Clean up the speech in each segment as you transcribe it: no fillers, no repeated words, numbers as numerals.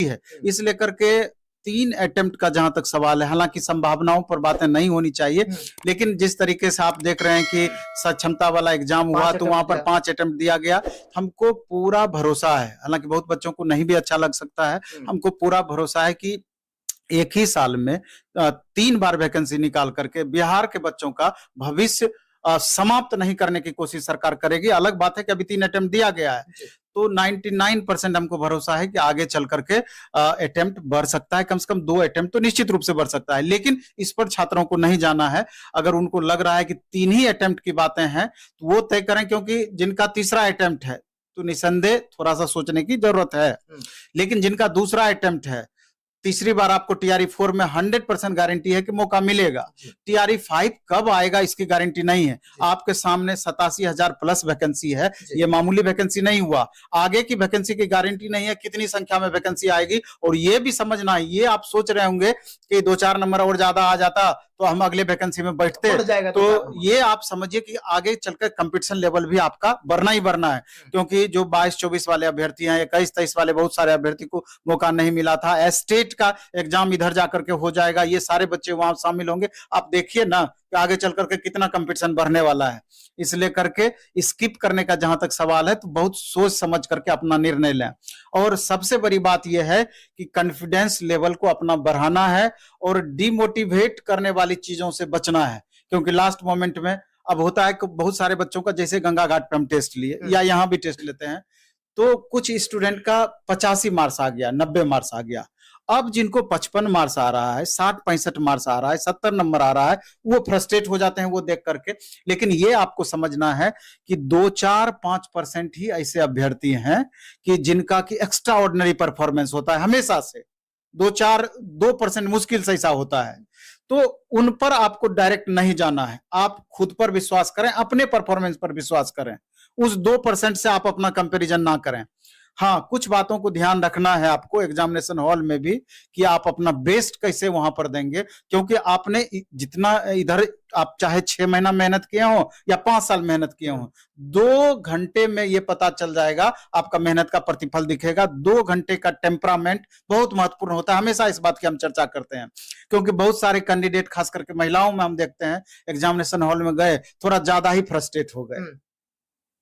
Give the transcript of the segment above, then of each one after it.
है। इस लेकर के 3 अटेम्प्ट का जहां तक सवाल है, हालांकि संभावनाओं पर बातें नहीं होनी चाहिए, लेकिन जिस तरीके से आप देख रहे हैं कि सक्षमता वाला एग्जाम हुआ तो वहां पर 5 अटेम्प्ट दिया गया। हमको पूरा भरोसा है, हालांकि बहुत बच्चों को नहीं भी अच्छा लग सकता है, हमको पूरा भरोसा है कि एक ही साल में 3 बार वैकेंसी निकाल करके बिहार के बच्चों का भविष्य समाप्त नहीं करने की कोशिश सरकार करेगी। अलग बात है कि अभी 3 अटेम्प्ट दिया गया है, तो 99% हमको भरोसा है कि आगे चल करके अटेम्प्ट बढ़ सकता है, कम से कम 2 अटेम्प्ट तो निश्चित रूप से बढ़ सकता है। लेकिन इस पर छात्रों को नहीं जाना है। अगर उनको लग रहा है कि 3 ही अटेम्प्ट की बातें हैं तो वो तय करें, क्योंकि जिनका तीसरा अटेम्प्ट है तो निसंदेह थोड़ा सा सोचने की जरूरत है। लेकिन जिनका दूसरा अटेम्प्ट है, तीसरी बार आपको टीआरई 4 में 100% गारंटी है कि मौका मिलेगा। टीआरई 5 कब आएगा इसकी गारंटी नहीं है। आपके सामने 87,000 प्लस वैकेंसी है, ये मामूली वैकेंसी नहीं हुआ। आगे की वैकेंसी की गारंटी नहीं है कितनी संख्या में वैकेंसी आएगी। और ये भी समझना है, ये आप सोच रहे होंगे कि 2-4 नंबर और ज्यादा आ जाता तो हम अगले वैकेंसी में बैठते, तो ये आप समझिए कि आगे चलकर कंपटीशन लेवल भी आपका बढ़ना ही बढ़ना है। क्योंकि जो 22-24 वाले अभ्यर्थी हैं, 21-23 वाले बहुत सारे अभ्यर्थी को मौका नहीं मिला था। स्टेट का एग्जाम इधर जाकर के हो जाएगा, ये सारे बच्चे वहां शामिल होंगे। आप देखिए ना कि आगे चल करके कितना कंपटीशन बढ़ने वाला है। इसलिए करके स्किप करने का जहां तक सवाल है तो बहुत सोच समझ करके अपना निर्णय लें। और सबसे बड़ी बात यह है कि कॉन्फिडेंस लेवल को अपना बढ़ाना है और डिमोटिवेट करने वाली चीजों से बचना है। क्योंकि लास्ट मोमेंट में अब होता है कि बहुत सारे बच्चों का, जैसे गंगा घाट पे हम टेस्ट लिए या यहाँ भी टेस्ट लेते हैं, तो कुछ स्टूडेंट का 85 मार्क्स आ गया, 90 मार्क्स आ गया। अब जिनको 55 मार्क्स आ रहा है, 60-65 मार्क्स आ रहा है, 70 नंबर आ रहा है, वो फ्रस्ट्रेट हो जाते हैं वो देख करके। लेकिन ये आपको समझना है कि 2-4-5% ही ऐसे अभ्यर्थी हैं कि जिनका की एक्स्ट्रा ऑर्डिनरी परफॉर्मेंस होता है हमेशा से। 2% मुश्किल से ऐसा होता है। तो उन पर आपको डायरेक्ट नहीं जाना है, आप खुद पर विश्वास करें, अपने परफॉर्मेंस पर विश्वास करें। उस 2% से आप अपना कंपैरिजन ना करें। हाँ, कुछ बातों को ध्यान रखना है आपको एग्जामिनेशन हॉल में भी कि आप अपना बेस्ट कैसे वहां पर देंगे। क्योंकि आपने जितना इधर, आप चाहे 6 महीना मेहनत किए हो या 5 साल मेहनत किए हो, 2 घंटे में ये पता चल जाएगा, आपका मेहनत का प्रतिफल दिखेगा। 2 घंटे का टेम्परामेंट बहुत महत्वपूर्ण होता है। हमेशा इस बात की हम चर्चा करते हैं, क्योंकि बहुत सारे कैंडिडेट, खास करके महिलाओं में हम देखते हैं, एग्जामिनेशन हॉल में गए थोड़ा ज्यादा ही फ्रस्ट्रेट हो गए।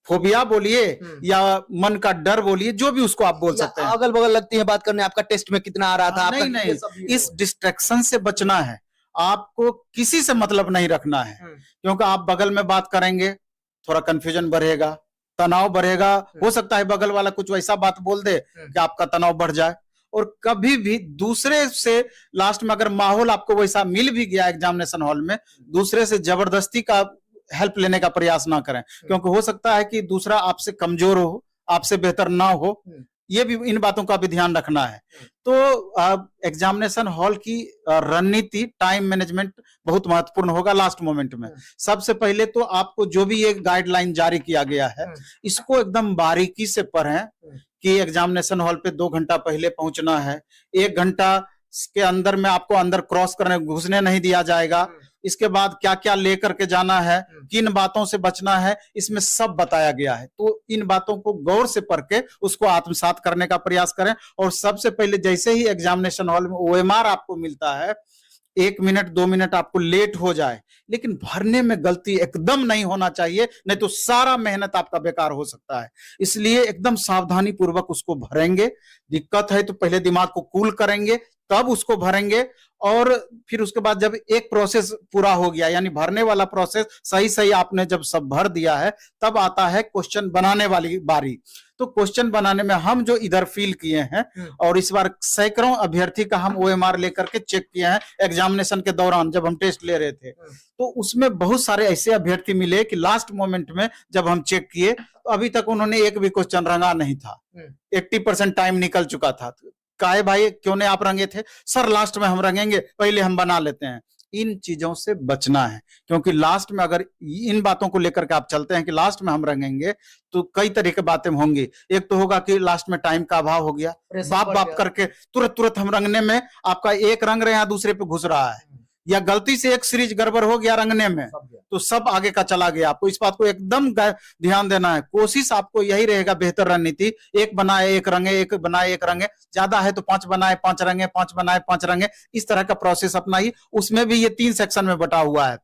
फोबिया बोलिए या मन का डर बोलिए, जो भी उसको आप बोल सकते हैं, अगल बगल लगती है बात करने, आपका टेस्ट में कितना आ रहा था। नहीं, इस डिस्ट्रैक्शन से बचना है। आपको किसी से मतलब नहीं रखना है, क्योंकि आप बगल में बात करेंगे थोड़ा कंफ्यूजन बढ़ेगा, तनाव बढ़ेगा। हो सकता है बगल वाला कुछ वैसा बात बोल दे कि आपका तनाव बढ़ जाए। और कभी भी दूसरे से, लास्ट में अगर माहौल आपको वैसा मिल भी गया एग्जामिनेशन हॉल में, दूसरे से जबरदस्ती का हेल्प लेने का प्रयास ना करें। क्योंकि हो सकता है कि दूसरा आपसे कमजोर हो, आपसे बेहतर ना हो। ये भी, इन बातों का भी ध्यान रखना है। तो एग्जामिनेशन हॉल की रणनीति, टाइम मैनेजमेंट बहुत महत्वपूर्ण होगा लास्ट मोमेंट में। सबसे पहले तो आपको जो भी एक गाइडलाइन जारी किया गया है, इसको एकदम बारीकी से पढ़ें कि एग्जामिनेशन हॉल पे 2 घंटा पहले पहुंचना है, 1 घंटा के अंदर में आपको अंदर क्रॉस करने, घुसने नहीं दिया जाएगा। इसके बाद क्या क्या लेकर के जाना है, किन बातों से बचना है, इसमें सब बताया गया है। तो इन बातों को गौर से पढ़ के उसको आत्मसात करने का प्रयास करें। और सबसे पहले जैसे ही एग्जामिनेशन हॉल में ओएमआर आपको मिलता है, 1 मिनट 2 मिनट आपको लेट हो जाए, लेकिन भरने में गलती एकदम नहीं होना चाहिए, नहीं तो सारा मेहनत आपका बेकार हो सकता है। इसलिए एकदम सावधानी पूर्वक उसको भरेंगे। दिक्कत है तो पहले दिमाग को कूल करेंगे, तब उसको भरेंगे। और फिर उसके बाद जब एक प्रोसेस पूरा हो गया, यानी भरने वाला प्रोसेस सही सही आपने जब सब भर दिया है, तब आता है क्वेश्चन बनाने वाली बारी। तो क्वेश्चन बनाने में हम जो इधर फील किए हैं, और इस बार सैकड़ों अभ्यर्थी का हम ओएमआर लेकर के चेक किए हैं एग्जामिनेशन के दौरान जब हम टेस्ट ले रहे थे, तो उसमें बहुत सारे ऐसे अभ्यर्थी मिले कि लास्ट मोमेंट में जब हम चेक किए तो अभी तक उन्होंने एक भी क्वेश्चन रंगा नहीं था। 80% टाइम निकल चुका था। काहे भाई, क्यों नहीं आप रंगे थे? सर लास्ट में हम रंगेंगे, पहले हम बना लेते हैं। इन चीजों से बचना है, क्योंकि लास्ट में अगर इन बातों को लेकर के आप चलते हैं कि लास्ट में हम रंगेंगे, तो कई तरह की बातें होंगी। एक तो होगा कि लास्ट में टाइम का अभाव हो गया, बाप बाप करके तुरंत तुरंत हम रंगने में, आपका एक रंग रहे हैं दूसरे पे घुस रहा है, या गलती से एक सीरीज गड़बड़ हो गया रंगने में तो सब आगे का चला गया। आपको इस बात को एकदम ध्यान देना है। कोशिश आपको यही रहेगा, बेहतर रणनीति, एक बनाए एक रंगे, एक बनाए एक रंगे, ज्यादा है तो 5 बनाए 5 रंगे, 5 बनाए 5 रंगे, इस तरह का प्रोसेस अपनाइए। उसमें भी ये 3 सेक्शन में बटा हुआ है।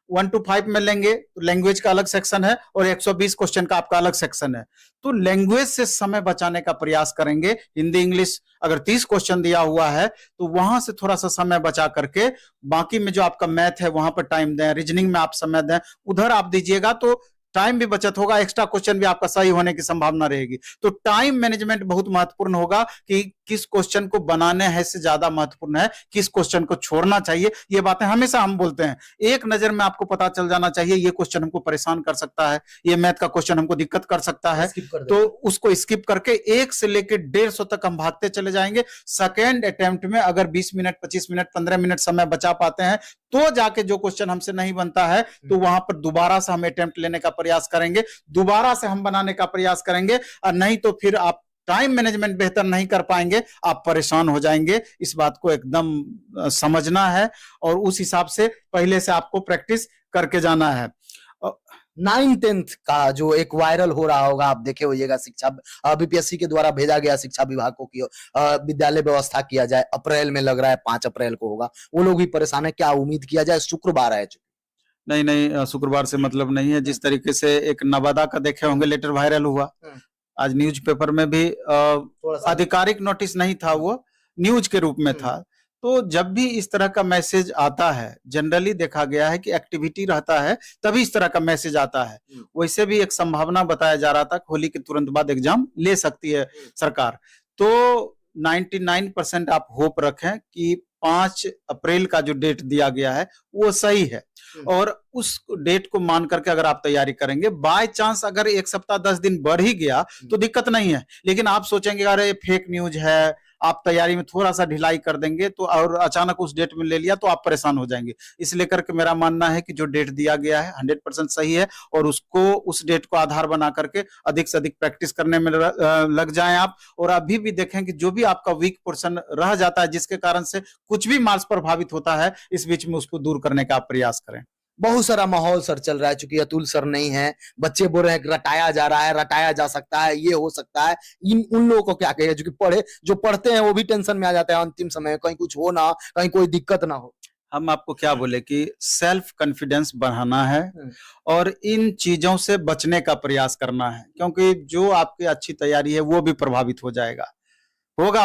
1 to 5 में लेंगे तो लैंग्वेज का अलग सेक्शन है और 120 क्वेश्चन का आपका अलग सेक्शन है। तो लैंग्वेज से समय बचाने का प्रयास करेंगे। हिंदी इंग्लिश अगर 30 क्वेश्चन दिया हुआ है तो वहां से थोड़ा सा समय बचा करके बाकी में जो आपका मैथ है वहां पर टाइम दें, रीजनिंग में आप समय दें, उधर आप दीजिएगा तो टाइम भी बचत होगा, एक्स्ट्रा क्वेश्चन भी आपका सही होने की संभावना रहेगी। तो टाइम मैनेजमेंट बहुत महत्वपूर्ण होगा कि किस क्वेश्चन को बनाने है से ज्यादा महत्वपूर्ण है किस क्वेश्चन को छोड़ना चाहिए। ये बातें हमेशा हम बोलते हैं, एक नजर में आपको पता चल जाना चाहिए ये क्वेश्चन हमको परेशान कर सकता है, ये मैथ का क्वेश्चन हमको दिक्कत कर सकता है, तो उसको स्किप करके 1 से लेकर 150 तक हम भागते चले जाएंगे। सेकेंड अटेम्प्ट में अगर 20 मिनट 25 मिनट 15 मिनट समय बचा पाते हैं तो जाके जो क्वेश्चन हमसे नहीं बनता है तो वहां पर दोबारा से हम अटेम्प्ट लेने का प्रयास करेंगे, दोबारा से हम बनाने का प्रयास करेंगे, और नहीं तो फिर आप टाइम मैनेजमेंट बेहतर नहीं कर पाएंगे, आप परेशान हो जाएंगे। इस बात को एकदम समझना है और उस हिसाब से पहले से आपको प्रैक्टिस करके जाना है। 9th-10th का जो एक वायरल हो रहा होगा, आप देखे होइएगा, शिक्षा बीपीएससी के द्वारा भेजा गया शिक्षा विभाग को कि विद्यालय व्यवस्था किया जाए, अप्रैल में लग रहा है 5 अप्रैल को होगा। वो लोग भी परेशान है, क्या उम्मीद किया जाए? शुक्रवार है। नहीं, शुक्रवार से मतलब नहीं है। जिस तरीके से एक नवादा का देखे होंगे लेटर वायरल हुआ, आज न्यूज़पेपर में भी आधिकारिक नोटिस नहीं था, वो न्यूज के रूप में था। तो जब भी इस तरह का मैसेज आता है, जनरली देखा गया है कि एक्टिविटी रहता है तभी इस तरह का मैसेज आता है। वैसे भी एक संभावना बताया जा रहा था होली के तुरंत बाद एग्जाम ले सकती है सरकार। तो 99% आप होप रखें कि 5 अप्रैल का जो डेट दिया गया है वो सही है और उस डेट को मान करके अगर आप तैयारी करेंगे, बाय चांस अगर 1 सप्ताह 10 दिन बढ़ ही गया तो दिक्कत नहीं है। लेकिन आप सोचेंगे अरे फेक न्यूज है, आप तैयारी में थोड़ा सा ढिलाई कर देंगे तो और अचानक उस डेट में ले लिया तो आप परेशान हो जाएंगे। इसलिए करके मेरा मानना है कि जो डेट दिया गया है 100% सही है और उसको उस डेट को आधार बना करके अधिक से अधिक प्रैक्टिस करने में लग जाएं आप। और अभी भी देखें कि जो भी आपका वीक पोर्शन रह जाता है जिसके कारण से कुछ भी मार्क्स प्रभावित होता है, इस बीच में उसको दूर करने का आप प्रयास करें। बहुत सारा माहौल सर चल रहा है, चूंकि अतुल सर नहीं है, बच्चे बोल रहे हैं कि रटाया जा रहा है, रटाया जा सकता है, ये हो सकता है। उन लोगों को क्या कहेगा जो पढ़ते हैं वो भी टेंशन में आ जाता है अंतिम समय, कहीं कुछ हो ना, कहीं कोई दिक्कत ना हो। हम आपको क्या बोले कि सेल्फ कॉन्फिडेंस बढ़ाना है और इन चीजों से बचने का प्रयास करना है, क्योंकि जो आपकी अच्छी तैयारी है वो भी प्रभावित हो जाएगा। होगा